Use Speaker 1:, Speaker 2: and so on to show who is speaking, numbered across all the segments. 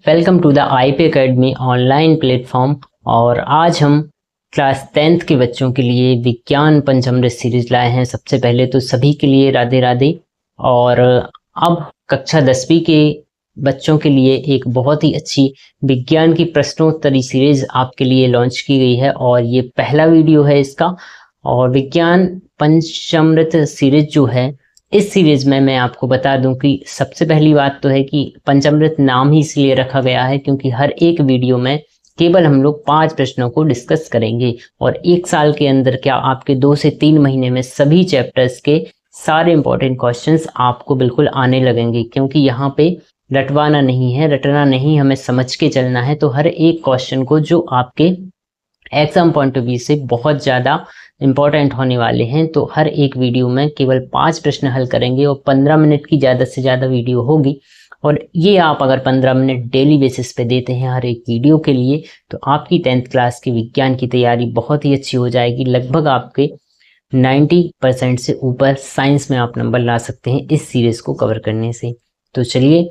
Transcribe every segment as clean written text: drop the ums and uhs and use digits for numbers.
Speaker 1: Welcome to the IP academy online platform. और आज हम क्लास 10th के बच्चों के लिए विज्ञान पंचामृत सीरीज लाए हैं। सबसे पहले तो सभी के लिए राधे राधे। और अब कक्षा 10वीं के बच्चों के लिए एक बहुत ही अच्छी विज्ञान की प्रश्नोत्तरी सीरीज आपके लिए लॉन्च की गई है और ये पहला वीडियो है इसका। और विज्ञान पंचामृत सीरीज जो है, इस सीरीज में मैं आपको बता दूं कि सबसे पहली बात तो है कि पंचामृत नाम ही इसलिए रखा गया है क्योंकि हर एक वीडियो में केवल हम लोग 5 प्रश्नों को डिस्कस करेंगे और 1 साल के अंदर क्या आपके 2 से 3 महीने में सभी चैप्टर्स के सारे इंपॉर्टेंट क्वेश्चंस आपको बिल्कुल आने लगेंगे। क्योंकि यहाँ पे रटवाना नहीं है, रटना नहीं, हमें समझ के चलना है। तो हर एक क्वेश्चन को जो आपके एग्जाम पॉइंट ऑफ व्यू से बहुत ज़्यादा इंपॉर्टेंट होने वाले हैं, तो हर एक वीडियो में केवल 5 प्रश्न हल करेंगे और 15 मिनट की ज़्यादा से ज़्यादा वीडियो होगी। और ये आप अगर 15 मिनट डेली बेसिस पे देते हैं हर एक वीडियो के लिए, तो आपकी 10th क्लास की विज्ञान की तैयारी बहुत ही अच्छी हो जाएगी। लगभग आपके 90% से ऊपर साइंस में आप नंबर ला सकते हैं इस सीरीज़ को कवर करने से। तो चलिए,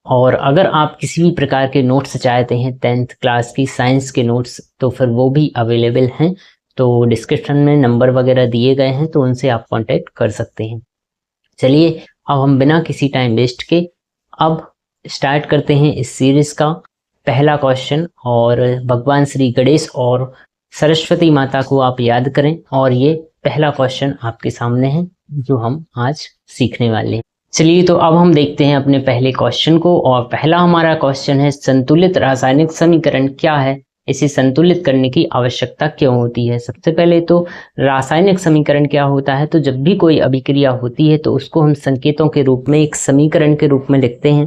Speaker 1: और अगर आप किसी भी प्रकार के नोट्स चाहते हैं 10th क्लास की साइंस के नोट्स, तो फिर वो भी अवेलेबल हैं। तो डिस्क्रिप्शन में नंबर वगैरह दिए गए हैं, तो उनसे आप कांटेक्ट कर सकते हैं। चलिए, अब हम बिना किसी टाइम वेस्ट के अब स्टार्ट करते हैं इस सीरीज़ का पहला क्वेश्चन। और भगवान श्री गणेश और सरस्वती माता को आप याद करें। और ये पहला क्वेश्चन आपके सामने है जो हम आज सीखने वाले हैं। चलिए, तो अब हम देखते हैं अपने पहले क्वेश्चन को। और पहला हमारा क्वेश्चन है, संतुलित रासायनिक समीकरण क्या है, इसे संतुलित करने की आवश्यकता क्यों होती है। सबसे पहले तो रासायनिक समीकरण क्या होता है, तो जब भी कोई अभिक्रिया होती है तो उसको हम संकेतों के रूप में एक समीकरण के रूप में लिखते हैं,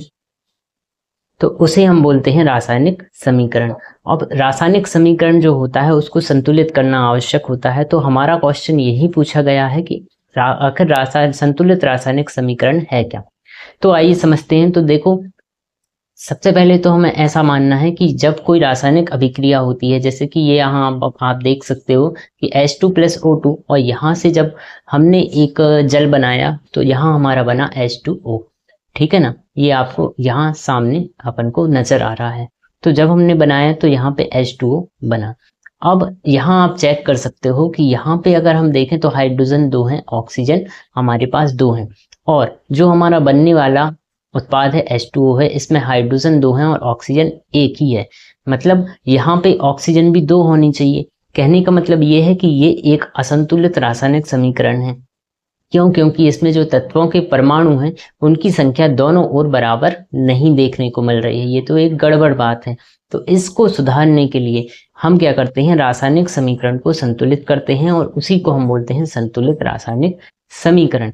Speaker 1: तो उसे हम बोलते हैं रासायनिक समीकरण। अब रासायनिक समीकरण जो होता है उसको संतुलित करना आवश्यक होता है। तो हमारा क्वेश्चन यही पूछा गया है कि आखिर संतुलित रासायनिक समीकरण है क्या। तो आइए समझते हैं। तो देखो, सबसे पहले तो हमें ऐसा मानना है कि जब कोई रासायनिक अभिक्रिया होती है, जैसे कि ये यहाँ आप देख सकते हो कि H2+O2, और यहाँ से जब हमने एक जल बनाया तो यहाँ हमारा बना H2O। ठीक है ना, ये आपको यहाँ सामने अपन को नजर आ रहा है। तो जब हमने बनाया तो यहाँ पे H2O बना। अब यहाँ आप चेक कर सकते हो कि यहाँ पे अगर हम देखें तो हाइड्रोजन 2 हैं, ऑक्सीजन हमारे पास 2 हैं, और जो हमारा बनने वाला उत्पाद है H2O है, इसमें हाइड्रोजन 2 हैं और ऑक्सीजन 1 ही है। मतलब यहाँ पे ऑक्सीजन भी 2 होनी चाहिए। कहने का मतलब ये है कि ये एक असंतुलित रासायनिक समीकरण है। क्यों? क्योंकि इसमें जो तत्वों के परमाणु हैं उनकी संख्या दोनों ओर बराबर नहीं देखने को मिल रही है। ये तो एक गड़बड़ बात है। तो इसको सुधारने के लिए हम क्या करते हैं, रासायनिक समीकरण को संतुलित करते हैं और उसी को हम बोलते हैं संतुलित रासायनिक समीकरण।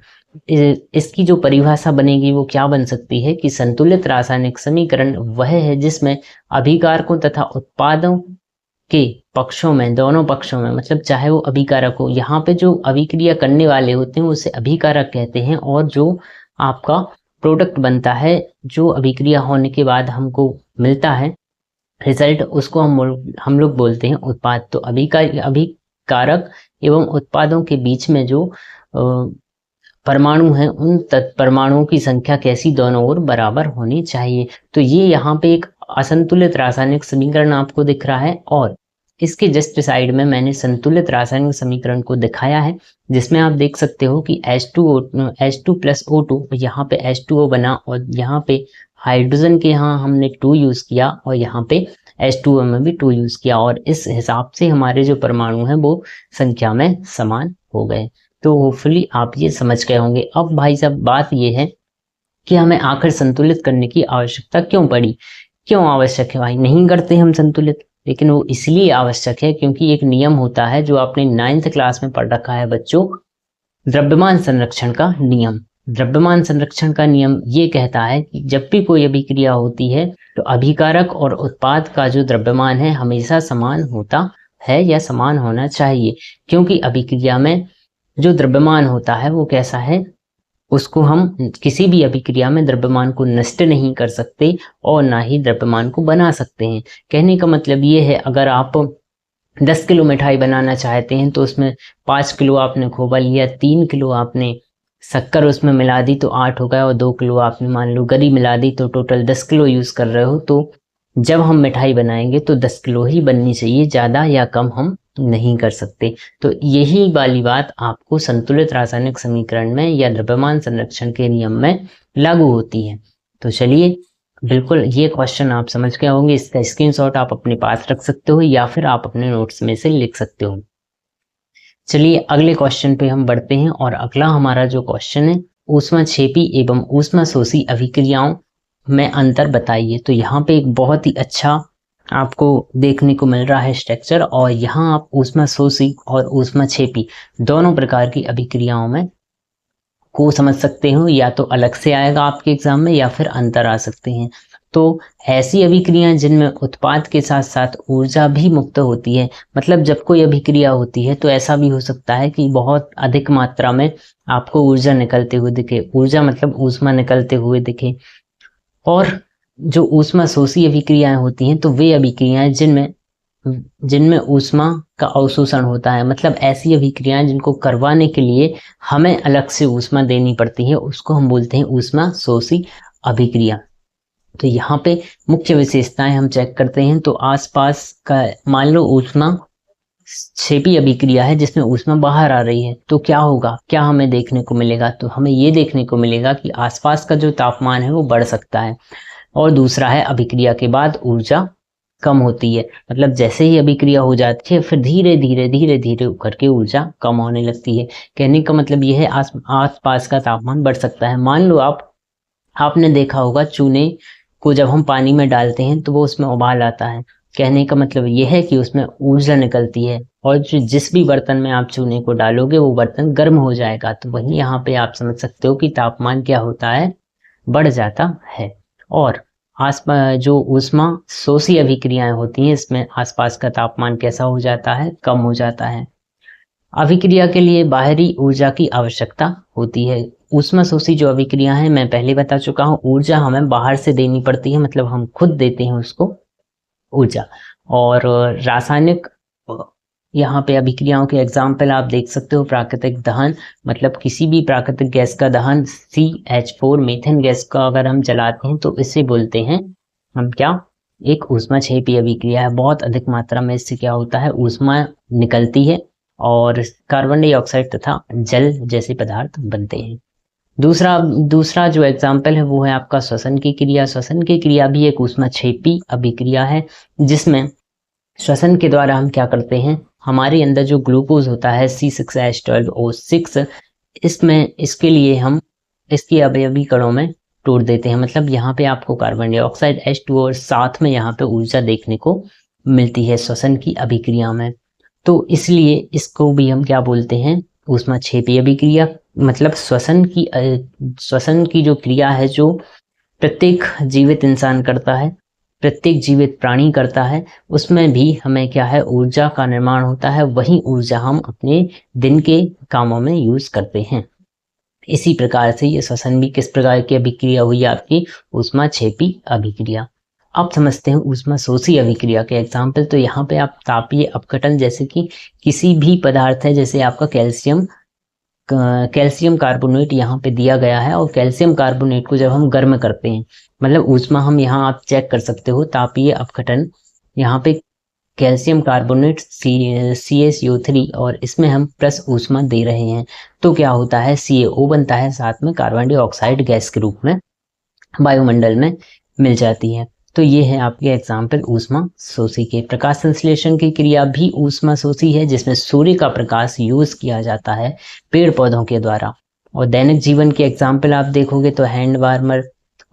Speaker 1: इसकी जो परिभाषा बनेगी वो क्या बन सकती है कि संतुलित रासायनिक समीकरण वह है जिसमें अभिकारकों तथा उत्पादों के पक्षों में, दोनों पक्षों में, मतलब चाहे वो अभिकारक हो, यहाँ पे जो अभिक्रिया करने वाले होते हैं उसे अभिकारक कहते हैं, और जो आपका प्रोडक्ट बनता है, जो अभिक्रिया होने के बाद हमको मिलता है रिजल्ट, उसको हम लोग बोलते हैं उत्पाद। तो अभिकारक एवं उत्पादों के बीच में जो परमाणु हैं, उन परमाणुओं की संख्या कैसी, दोनों ओर बराबर होनी चाहिए। तो ये यहाँ पे एक असंतुलित रासायनिक समीकरण आपको दिख रहा है, और इसके जस्ट साइड में मैंने संतुलित रासायनिक समीकरण को दिखाया है, जिसमें आप देख सकते हो कि H2+O2, यहाँ पे H2O बना और यहाँ पे हाइड्रोजन के यहाँ हमने 2 यूज किया और यहाँ पे H2O में भी 2 यूज किया, और इस हिसाब से हमारे जो परमाणु हैं वो संख्या में समान हो गए। तो होपफुली आप ये समझ गए होंगे। अब भाई साहब, बात ये है कि हमें आखिर संतुलित करने की आवश्यकता क्यों पड़ी। क्यों आवश्यक है भाई, नहीं करते हम संतुलित, लेकिन वो इसलिए आवश्यक है क्योंकि एक नियम होता है जो आपने 9th क्लास में पढ़ रखा है बच्चों, द्रव्यमान संरक्षण का नियम। द्रव्यमान संरक्षण का नियम ये कहता है कि जब भी कोई अभिक्रिया होती है तो अभिकारक और उत्पाद का जो द्रव्यमान है हमेशा समान होता है या समान होना चाहिए। क्योंकि अभिक्रिया में जो द्रव्यमान होता है वो कैसा है, उसको हम किसी भी अभिक्रिया में द्रव्यमान को नष्ट नहीं कर सकते और ना ही द्रव्यमान को बना सकते हैं। कहने का मतलब ये है, अगर आप 10 किलो मिठाई बनाना चाहते हैं तो उसमें 5 किलो आपने खोवा लिया, 3 किलो आपने शक्कर उसमें मिला दी तो 8 हो गया, और 2 किलो आपने मान लो गरी मिला दी तो टोटल 10 किलो यूज़ कर रहे हो। तो जब हम मिठाई बनाएंगे तो 10 किलो ही बननी चाहिए, ज़्यादा या कम हम नहीं कर सकते। तो यही वाली बात आपको संतुलित रासायनिक समीकरण में या द्रव्यमान संरक्षण के नियम में लागू होती है। तो चलिए, बिल्कुल ये क्वेश्चन आप समझ गए होंगे, इसका स्क्रीनशॉट आप अपने पास रख सकते हो या फिर आप अपने नोट्स में से लिख सकते हो। चलिए अगले क्वेश्चन पे हम बढ़ते हैं, और अगला हमारा जो क्वेश्चन है, ऊष्माक्षेपी एवं ऊष्माशोषी अभिक्रियाओं में अंतर बताइए। तो यहाँ पे एक बहुत ही अच्छा आपको देखने को मिल रहा है स्ट्रक्चर, और यहाँ आप ऊष्माशोषी और ऊष्माक्षेपी दोनों प्रकार की अभिक्रियाओं में को समझ सकते हो, या तो अलग से आएगा आपके एग्जाम में या फिर अंतर आ सकते हैं। तो ऐसी अभिक्रियाएं जिनमें उत्पाद के साथ साथ ऊर्जा भी मुक्त होती है, मतलब जब कोई अभिक्रिया होती है तो ऐसा भी हो सकता है कि बहुत अधिक मात्रा में आपको ऊर्जा निकलते हुए दिखे, ऊर्जा मतलब ऊष्मा निकलते हुए दिखे। और जो ऊष्मा शोषी अभिक्रियाएं होती हैं तो वे अभिक्रियाएं जिनमें जिनमें ऊष्मा का अवशोषण होता है, मतलब ऐसी अभिक्रियाएं जिनको करवाने के लिए हमें अलग से ऊष्मा देनी पड़ती है, उसको हम बोलते हैं ऊष्मा शोषी अभिक्रिया। तो यहाँ पे मुख्य विशेषताएं हम चेक करते हैं। तो आसपास का मान लो ऊष्मा क्षेपी अभिक्रिया है जिसमें ऊष्मा बाहर आ रही है, तो क्या होगा, क्या हमें देखने को मिलेगा, तो हमें ये देखने को मिलेगा कि आसपास का जो तापमान है वो बढ़ सकता है। और दूसरा है अभिक्रिया के बाद ऊर्जा कम होती है, मतलब जैसे ही अभिक्रिया हो जाती है फिर धीरे धीरे करके ऊर्जा कम होने लगती है। कहने का मतलब ये है आसपास का तापमान बढ़ सकता है। मान लो आपने देखा होगा चूने को जब हम पानी में डालते हैं तो वो उसमें उबाल आता है, कहने का मतलब ये है कि उसमें ऊर्जा निकलती है, और जिस भी बर्तन में आप चूने को डालोगे वो बर्तन गर्म हो जाएगा। तो वहीं यहाँ पे आप समझ सकते हो कि तापमान क्या होता है, बढ़ जाता है। और आसपास जो ऊष्मा शोषी अभिक्रियाएं होती हैं इसमें आसपास का तापमान कैसा हो जाता है, कम हो जाता है। अभिक्रिया के लिए बाहरी ऊर्जा की आवश्यकता होती है। ऊष्मा शोषी जो अभिक्रिया है मैं पहले बता चुका हूँ, ऊर्जा हमें बाहर से देनी पड़ती है, मतलब हम खुद देते हैं उसको ऊर्जा। और रासायनिक यहाँ पे अभिक्रियाओं के एग्जाम्पल आप देख सकते हो, प्राकृतिक दहन, मतलब किसी भी प्राकृतिक गैस का दहन, CH4 मीथेन गैस का अगर हम जलाते हैं तो इसे बोलते हैं हम क्या, एक ऊष्माक्षेपी अभिक्रिया है। बहुत अधिक मात्रा में इससे क्या होता है, ऊष्मा निकलती है और कार्बन डाइऑक्साइड तथा जल जैसे पदार्थ बनते हैं। दूसरा जो एग्जाम्पल है वो है आपका श्वसन की क्रिया। श्वसन की क्रिया भी एक ऊष्माक्षेपी अभिक्रिया है, जिसमें श्वसन के द्वारा हम क्या करते हैं, हमारे अंदर जो ग्लूकोज होता है C6H12O6, इसके लिए हम इसके अवयवी कणों में तोड़ देते हैं, मतलब यहाँ पे आपको कार्बन डाइऑक्साइड H2O और साथ में यहाँ पे ऊर्जा देखने को मिलती है श्वसन की अभिक्रिया में। तो इसलिए इसको भी हम क्या बोलते हैं, ऊष्माक्षेपी अभिक्रिया। मतलब श्वसन की जो क्रिया है जो प्रत्येक जीवित इंसान करता है, प्रत्येक जीवित प्राणी करता है, उसमें भी हमें क्या है, ऊर्जा का निर्माण होता है, वही ऊर्जा हम अपने दिन के कामों में यूज करते हैं। इसी प्रकार से ये श्वसन भी किस प्रकार की अभिक्रिया हुई आपकी, ऊष्माक्षेपी अभिक्रिया। अब समझते हैं ऊष्मा शोषी अभिक्रिया के एग्जाम्पल। तो यहाँ पे आप तापीय अपघटन, जैसे कि किसी भी पदार्थ है, जैसे आपका कैल्शियम कार्बोनेट यहाँ पे दिया गया है, और कैल्शियम कार्बोनेट को जब हम गर्म करते हैं, मतलब ऊष्मा हम यहाँ आप चेक कर सकते हो, तापीय अपघटन, यहाँ पे कैल्शियम कार्बोनेट CaCO3 और इसमें हम प्लस ऊष्मा दे रहे हैं, तो क्या होता है, CaO बनता है, साथ में कार्बन डाइऑक्साइड गैस के रूप में वायुमंडल में मिल जाती है। तो ये है आपके एग्जाम्पल ऊष्मा शोषी के। प्रकाश संश्लेषण की क्रिया भी ऊष्मा शोषी है, जिसमें सूर्य का प्रकाश यूज किया जाता है पेड़ पौधों के द्वारा। और दैनिक जीवन के एग्जाम्पल आप देखोगे तो हैंड वार्मर,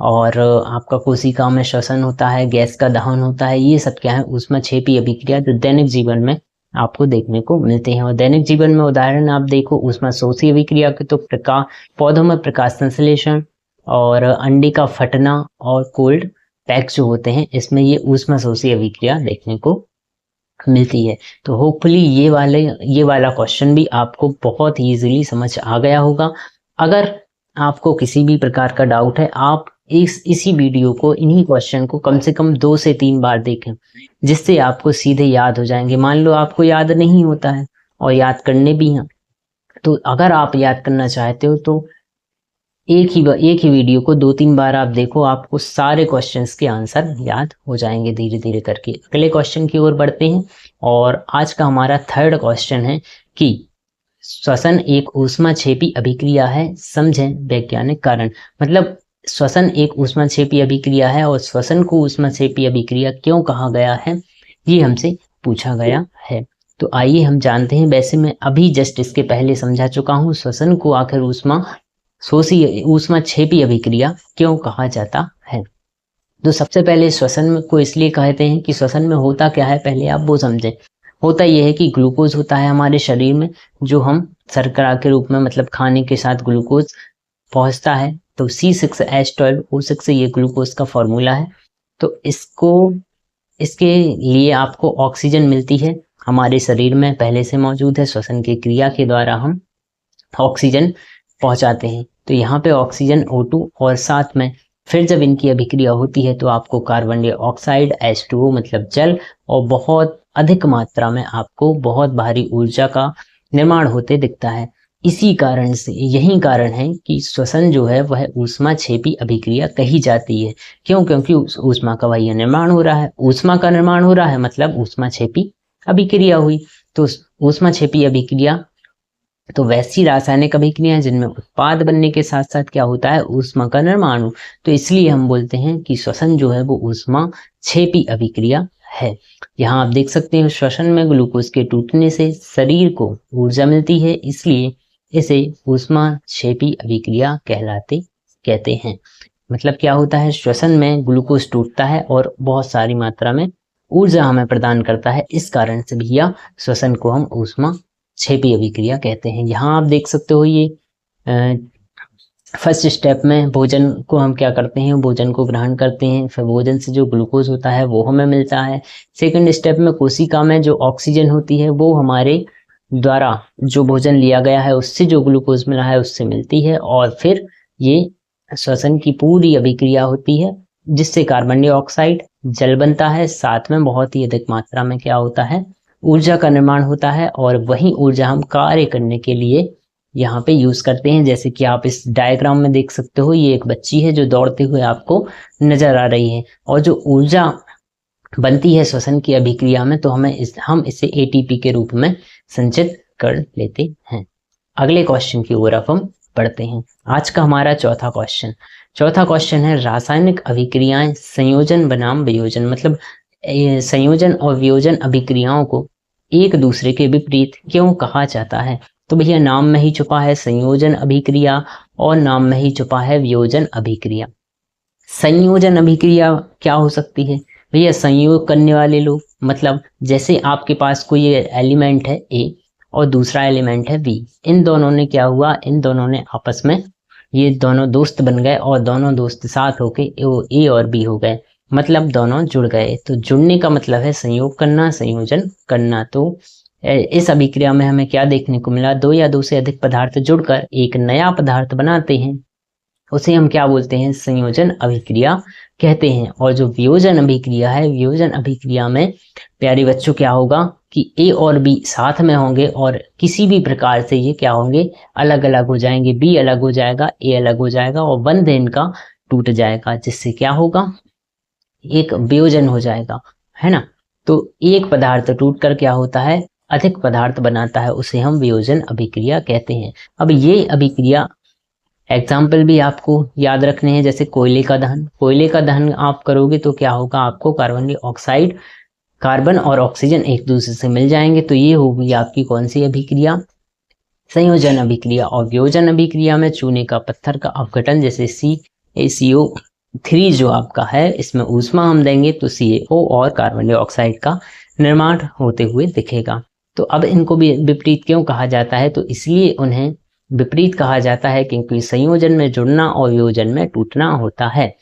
Speaker 1: और आपका कोशिका में श्वसन होता है, गैस का दहन होता है, ये सब क्या है, ऊष्माक्षेपी अभिक्रिया जो दैनिक जीवन में आपको देखने को मिलते हैं। और दैनिक जीवन में उदाहरण आप देखो ऊष्मा शोषी अभिक्रिया के, तो पौधों में प्रकाश संश्लेषण और अंडे का फटना और कोल्ड पैक जो होते हैं, इसमें ये ऊष्मा शोषी अभिक्रिया देखने को मिलती है। तो होपफुली ये वाला क्वेश्चन भी आपको बहुत ही इजीली समझ आ गया होगा। अगर आपको किसी भी प्रकार का डाउट है, आप इसी वीडियो को, इन्हीं क्वेश्चन को कम से कम 2 से 3 बार देखें, जिससे आपको सीधे याद हो जाएंगे। मान लो आपको याद नहीं होता है और याद करने भी हैं, तो अगर आप याद करना चाहते हो तो एक ही वीडियो को 2-3 बार आप देखो, आपको सारे क्वेश्चंस के आंसर याद हो जाएंगे धीरे धीरे करके। अगले क्वेश्चन की ओर बढ़ते हैं और आज का हमारा थर्ड क्वेश्चन है कि श्वसन एक ऊष्माक्षेपी अभिक्रिया है, समझें वैज्ञानिक कारण। मतलब श्वसन एक ऊष्माक्षेपी अभिक्रिया है और श्वसन को ऊष्माक्षेपी अभिक्रिया क्यों कहा गया है, ये हमसे पूछा गया है। तो आइए हम जानते हैं। वैसे मैं अभी जस्ट इसके पहले समझा चुका हूँ श्वसन को आखिर ऊष्माक्षेपी अभिक्रिया क्यों कहा जाता है। तो सबसे पहले श्वसन को इसलिए कहते हैं कि श्वसन में होता क्या है, पहले आप वो समझें। होता यह है कि ग्लूकोज होता है हमारे शरीर में, जो हम शर्करा के रूप में, मतलब खाने के साथ ग्लूकोज पहुंचता है। तो C6H12O6 ये ग्लूकोज का फॉर्मूला है। तो इसके लिए आपको ऑक्सीजन मिलती है, हमारे शरीर में पहले से मौजूद है। श्वसन की क्रिया के द्वारा हम ऑक्सीजन पहुंचाते हैं। तो यहाँ पे ऑक्सीजन O2 और साथ में फिर जब इनकी अभिक्रिया होती है तो आपको कार्बन डाइऑक्साइड H2O मतलब जल और बहुत अधिक मात्रा में आपको बहुत भारी ऊर्जा का निर्माण होते दिखता है। इसी कारण से यही कारण है कि श्वसन जो है वह ऊष्माक्षेपी अभिक्रिया कही जाती है। क्यों? क्योंकि ऊष्मा का वही निर्माण हो रहा है। ऊष्मा का निर्माण हो रहा है मतलब ऊष्माक्षेपी अभिक्रिया हुई। तो ऊष्माक्षेपी अभिक्रिया तो वैसी रासायनिक अभिक्रिया जिनमें उत्पाद बनने के साथ साथ क्या होता है, ऊष्मा का निर्माण हो। तो इसलिए हम बोलते हैं कि श्वसन जो है वो ऊष्माक्षेपी अभिक्रिया है। यहाँ आप देख सकते हैं श्वसन में ग्लूकोज के टूटने से शरीर को ऊर्जा मिलती है, इसलिए इसे ऊष्माक्षेपी अभिक्रिया कहते हैं। मतलब क्या होता है, श्वसन में ग्लूकोज टूटता है और बहुत सारी मात्रा में ऊर्जा हमें प्रदान करता है। इस कारण से भैया श्वसन को हम ऊष्माक्षेपी अभिक्रिया कहते हैं। यहाँ आप देख सकते हो ये फर्स्ट स्टेप में भोजन को हम क्या करते हैं, भोजन को ग्रहण करते हैं, फिर भोजन से जो ग्लूकोज होता है वो हमें मिलता है। सेकंड स्टेप में कोशिका में जो ऑक्सीजन होती है वो हमारे द्वारा जो भोजन लिया गया है उससे जो ग्लूकोज मिला है उससे मिलती है। और फिर ये श्वसन की पूरी अभिक्रिया होती है जिससे कार्बन डाइऑक्साइड जल बनता है, साथ में बहुत ही अधिक मात्रा में क्या होता है, ऊर्जा का निर्माण होता है। और वही ऊर्जा हम कार्य करने के लिए यहाँ पे यूज करते हैं। जैसे कि आप इस डायग्राम में देख सकते हो, ये एक बच्ची है जो दौड़ते हुए आपको नजर आ रही है। और जो ऊर्जा बनती है श्वसन की अभिक्रिया में तो हम इसे ATP के रूप में संचित कर लेते हैं। अगले क्वेश्चन की ओर अब हम बढ़ते हैं। आज का हमारा चौथा क्वेश्चन है रासायनिक अभिक्रियाएं संयोजन बनाम वियोजन। मतलब संयोजन और वियोजन अभिक्रियाओं को एक दूसरे के विपरीत क्यों कहा जाता है। तो भैया नाम में ही छुपा है संयोजन अभिक्रिया और नाम में ही छुपा है वियोजन अभिक्रिया। संयोजन अभिक्रिया क्या हो सकती है भैया, संयोग करने वाले लोग। मतलब जैसे आपके पास कोई एलिमेंट है A और दूसरा एलिमेंट है B, इन दोनों ने क्या हुआ, इन दोनों ने आपस में ये दोनों दोस्त बन गए और दोनों दोस्त साथ होके A और B हो गए, मतलब दोनों जुड़ गए। तो जुड़ने का मतलब है संयोग करना, संयोजन करना। तो इस अभिक्रिया में हमें क्या देखने को मिला, दो या दो से अधिक पदार्थ जुड़कर एक नया पदार्थ बनाते हैं, उसे हम क्या बोलते हैं, संयोजन अभिक्रिया कहते हैं। और जो वियोजन अभिक्रिया है, वियोजन अभिक्रिया में प्यारे बच्चों क्या होगा कि A और B साथ में होंगे और किसी भी प्रकार से ये क्या होंगे, अलग अलग हो जाएंगे। B अलग हो जाएगा, A अलग हो जाएगा और बंध इनका टूट जाएगा, जिससे क्या होगा, एक वियोजन हो जाएगा, है ना। तो एक पदार्थ टूटकर क्या होता है, अधिक पदार्थ बनाता है, उसे हम वियोजन अभिक्रिया कहते हैं। अब ये अभिक्रिया एग्जाम्पल भी आपको याद रखने हैं, जैसे कोयले का दहन आप करोगे तो क्या होगा, आपको कार्बन डाइऑक्साइड, कार्बन और ऑक्सीजन एक दूसरे से मिल जाएंगे। तो ये होगी आपकी कौन सी अभिक्रिया, संयोजन अभिक्रिया। और वियोजन अभिक्रिया में चूने का पत्थर का अपघटन, जैसे CaCO3 जो आपका है, इसमें ऊष्मा हम देंगे तो CaO और कार्बन डाइऑक्साइड का निर्माण होते हुए दिखेगा। तो अब इनको भी विपरीत क्यों कहा जाता है, तो इसलिए उन्हें विपरीत कहा जाता है क्योंकि संयोजन में जुड़ना और वियोजन में टूटना होता है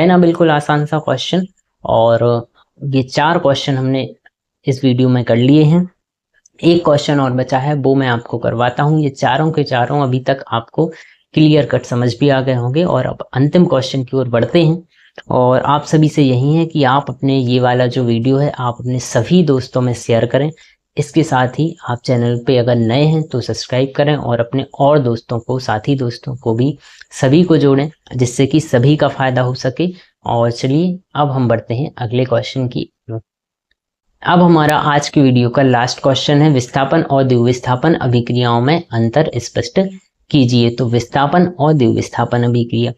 Speaker 1: ना। बिल्कुल आसान सा क्वेश्चन। और ये 4 क्वेश्चन हमने इस वीडियो में कर लिए हैं। एक क्वेश्चन और बचा है, वो मैं आपको करवाता हूँ। ये चारों के चारों अभी तक आपको क्लियर कट समझ भी आ गए होंगे। और अब अंतिम क्वेश्चन की ओर बढ़ते हैं। और आप सभी से यही है कि आप अपने ये वाला जो वीडियो है आप अपने सभी दोस्तों में शेयर करें, इसके साथ ही आप चैनल पे अगर नए हैं तो सब्सक्राइब करें और अपने और दोस्तों को, साथी दोस्तों को भी, सभी को जोड़ें, जिससे कि सभी का फायदा हो सके। और चलिए अब हम बढ़ते हैं अगले क्वेश्चन की। अब हमारा आज की वीडियो का लास्ट क्वेश्चन है, विस्थापन और द्विविस्थापन अभिक्रियाओं में अंतर स्पष्ट कीजिए। तो विस्थापन और द्विविस्थापन अभिक्रिया,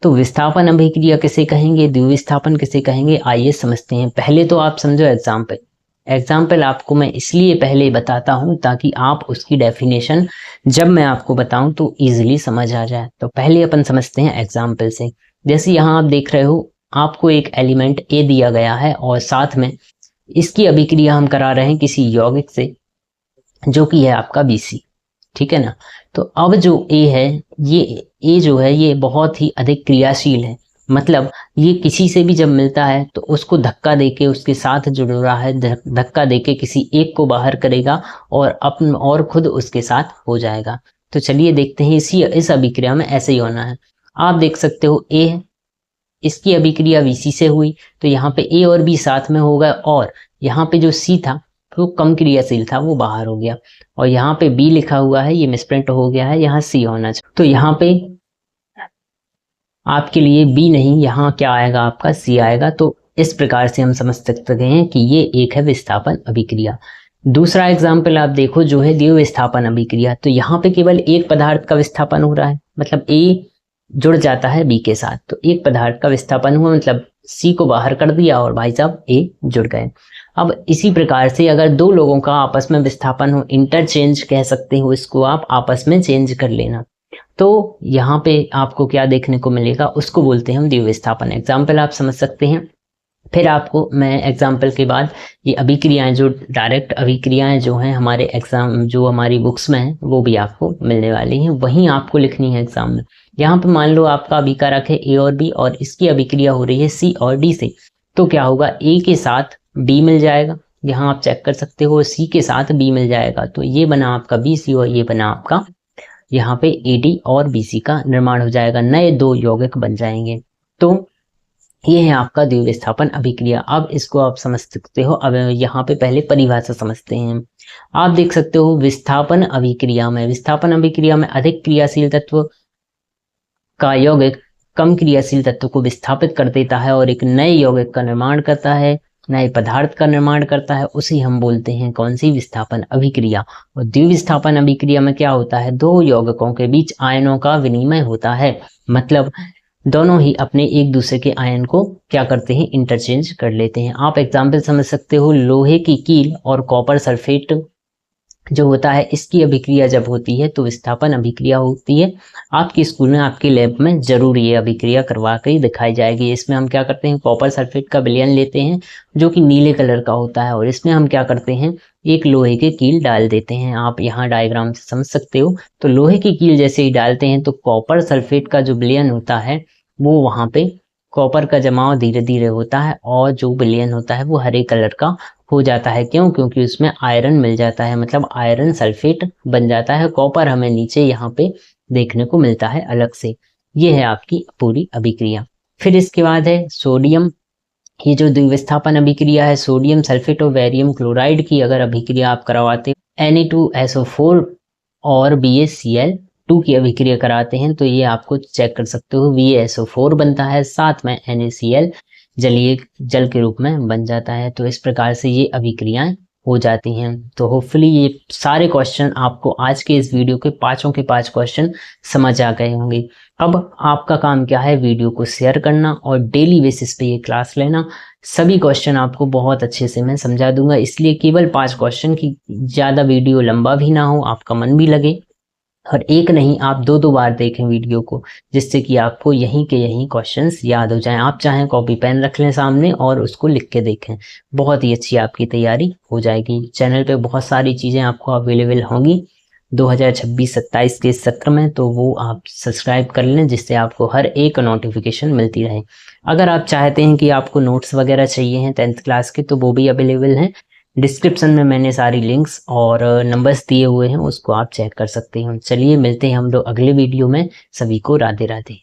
Speaker 1: तो विस्थापन अभिक्रिया किसे कहेंगे, द्विविस्थापन किसे कहेंगे, आइए समझते हैं। पहले तो आप समझो एग्जाम्पल। एग्जाम्पल आपको मैं इसलिए पहले बताता हूं ताकि आप उसकी डेफिनेशन जब मैं आपको बताऊं तो इजीली समझ आ जाए। तो पहले अपन समझते हैं एग्जाम्पल से। जैसे यहाँ आप देख रहे हो, आपको एक एलिमेंट ए दिया गया है और साथ में इसकी अभिक्रिया हम करा रहे हैं किसी यौगिक से, जो कि है आपका BC, ठीक है ना। तो अब जो ए है, ये ए जो है ये बहुत ही अधिक क्रियाशील है। मतलब ये किसी से भी जब मिलता है तो उसको धक्का देके उसके साथ जुड़ रहा है, धक्का देके किसी एक को बाहर करेगा और खुद उसके साथ हो जाएगा। तो चलिए देखते हैं इस अभिक्रिया में ऐसे ही होना है। आप देख सकते हो ए है, इसकी अभिक्रिया VC से हुई तो यहाँ पे ए और बी साथ में हो गए, और यहाँ पे जो C था वो कम क्रियाशील था, वो बाहर हो गया। और यहाँ पे B लिखा हुआ है, ये मिसप्रिंट हो गया है, यहाँ C होना चाहिए। तो यहाँ पे आपके लिए B नहीं, यहाँ क्या आएगा आपका C आएगा। तो इस प्रकार से हम समझ सकते हैं कि ये एक है विस्थापन अभिक्रिया। दूसरा एग्जाम्पल आप देखो जो है द्विविस्थापन अभिक्रिया। तो यहाँ पे केवल एक पदार्थ का विस्थापन हो रहा है, मतलब A जुड़ जाता है B के साथ, तो एक पदार्थ का विस्थापन हुआ, मतलब C को बाहर कर दिया और भाई साहब A जुड़ गए। अब इसी प्रकार से अगर दो लोगों का आपस में विस्थापन हो, इंटरचेंज कह सकते हो इसको आप, आपस में चेंज कर लेना, तो यहाँ पे आपको क्या देखने को मिलेगा, उसको बोलते हैं हम द्विविस्थापन। एग्जाम्पल आप समझ सकते हैं। फिर आपको मैं एग्जाम्पल के बाद ये अभिक्रियाएं, जो डायरेक्ट अभिक्रियाएं जो हैं हमारे एग्जाम, जो हमारी बुक्स में हैं, वो भी आपको मिलने वाली हैं, वहीं आपको लिखनी है एग्जाम में। यहाँ पे मान लो आपका अभिकारक है A और B और इसकी अभिक्रिया हो रही है C और D से, तो क्या होगा, A के साथ B मिल जाएगा, यहाँ आप चेक कर सकते हो, C के साथ B मिल जाएगा, तो ये बना आपका BC और ये बना आपका यहाँ पे AD और BC का निर्माण हो जाएगा, नए दो यौगिक बन जाएंगे। तो ये है आपका द्विविस्थापन अभिक्रिया। अब इसको आप समझ सकते हो। अब यहाँ पे पहले परिभाषा समझते हैं। आप देख सकते हो विस्थापन अभिक्रिया में अधिक क्रियाशील तत्व का यौगिक कम क्रियाशील तत्व को विस्थापित कर देता है और एक नए यौगिक का निर्माण करता है, नए पदार्थ का निर्माण करता है, उसी हम बोलते हैं कौन सी, विस्थापन अभिक्रिया। और द्विविस्थापन अभिक्रिया में क्या होता है, दो यौगिकों के बीच आयनों का विनिमय होता है, मतलब दोनों ही अपने एक दूसरे के आयन को क्या करते हैं, इंटरचेंज कर लेते हैं। आप एग्जाम्पल समझ सकते हो, लोहे की कील और कॉपर सल्फेट जो होता है, इसकी अभिक्रिया जब होती है तो विस्थापन अभिक्रिया होती है। आपके स्कूल में, आपके लैब में जरूर ये अभिक्रिया करवा कर ही दिखाई जाएगी। इसमें हम क्या करते हैं, कॉपर सल्फेट का विलयन लेते हैं जो कि नीले कलर का होता है, और इसमें हम क्या करते हैं, एक लोहे की कील डाल देते हैं। आप यहाँ डायग्राम से समझ सकते हो। तो लोहे की कील जैसे ही डालते हैं तो कॉपर सल्फेट का जो विलयन होता है वो वहां पे कॉपर का जमाव धीरे धीरे होता है, और जो विलयन होता है वो हरे कलर का हो जाता है। क्यों? क्योंकि उसमें आयरन मिल जाता है, मतलब आयरन सल्फेट बन जाता है। कॉपर हमें नीचे यहाँ पे देखने को मिलता है अलग से। ये है आपकी पूरी अभिक्रिया। फिर इसके बाद है सोडियम। ये जो द्विविस्थापन अभिक्रिया है, सोडियम सल्फेट और बेरियम क्लोराइड की अगर अभिक्रिया आप करवाते Na2SO4 और BaCl2 की अभिक्रिया कराते हैं तो ये आपको चेक कर सकते हो, VaSO4 बनता है, साथ में NaCl जलीय जल के रूप में बन जाता है। तो इस प्रकार से ये अभिक्रियाएं हो जाती हैं। तो होपफुली ये सारे क्वेश्चन आपको आज के इस वीडियो के पांचों के पांच क्वेश्चन समझ आ गए होंगे। अब आपका काम क्या है, वीडियो को शेयर करना और डेली बेसिस पे ये क्लास लेना। सभी क्वेश्चन आपको बहुत अच्छे से मैं समझा दूंगा, इसलिए केवल 5 क्वेश्चन की, ज़्यादा वीडियो लंबा भी ना हो, आपका मन भी लगे, और एक नहीं आप 2 बार देखें वीडियो को, जिससे कि आपको यहीं के यहीं क्वेश्चंस याद हो जाएं। आप चाहें कॉपी पेन रख लें सामने और उसको लिख के देखें, बहुत ही अच्छी आपकी तैयारी हो जाएगी। चैनल पे बहुत सारी चीज़ें आपको अवेलेबल होंगी 2026-27 के सत्र में, तो वो आप सब्सक्राइब कर लें, जिससे आपको हर एक नोटिफिकेशन मिलती रहे। अगर आप चाहते हैं कि आपको नोट्स वगैरह चाहिए हैं 10th क्लास के, तो वो भी अवेलेबल हैं। डिस्क्रिप्शन में मैंने सारी लिंक्स और नंबर्स दिए हुए हैं, उसको आप चेक कर सकते हैं। चलिए मिलते हैं हम लोग अगले वीडियो में। सभी को राधे राधे।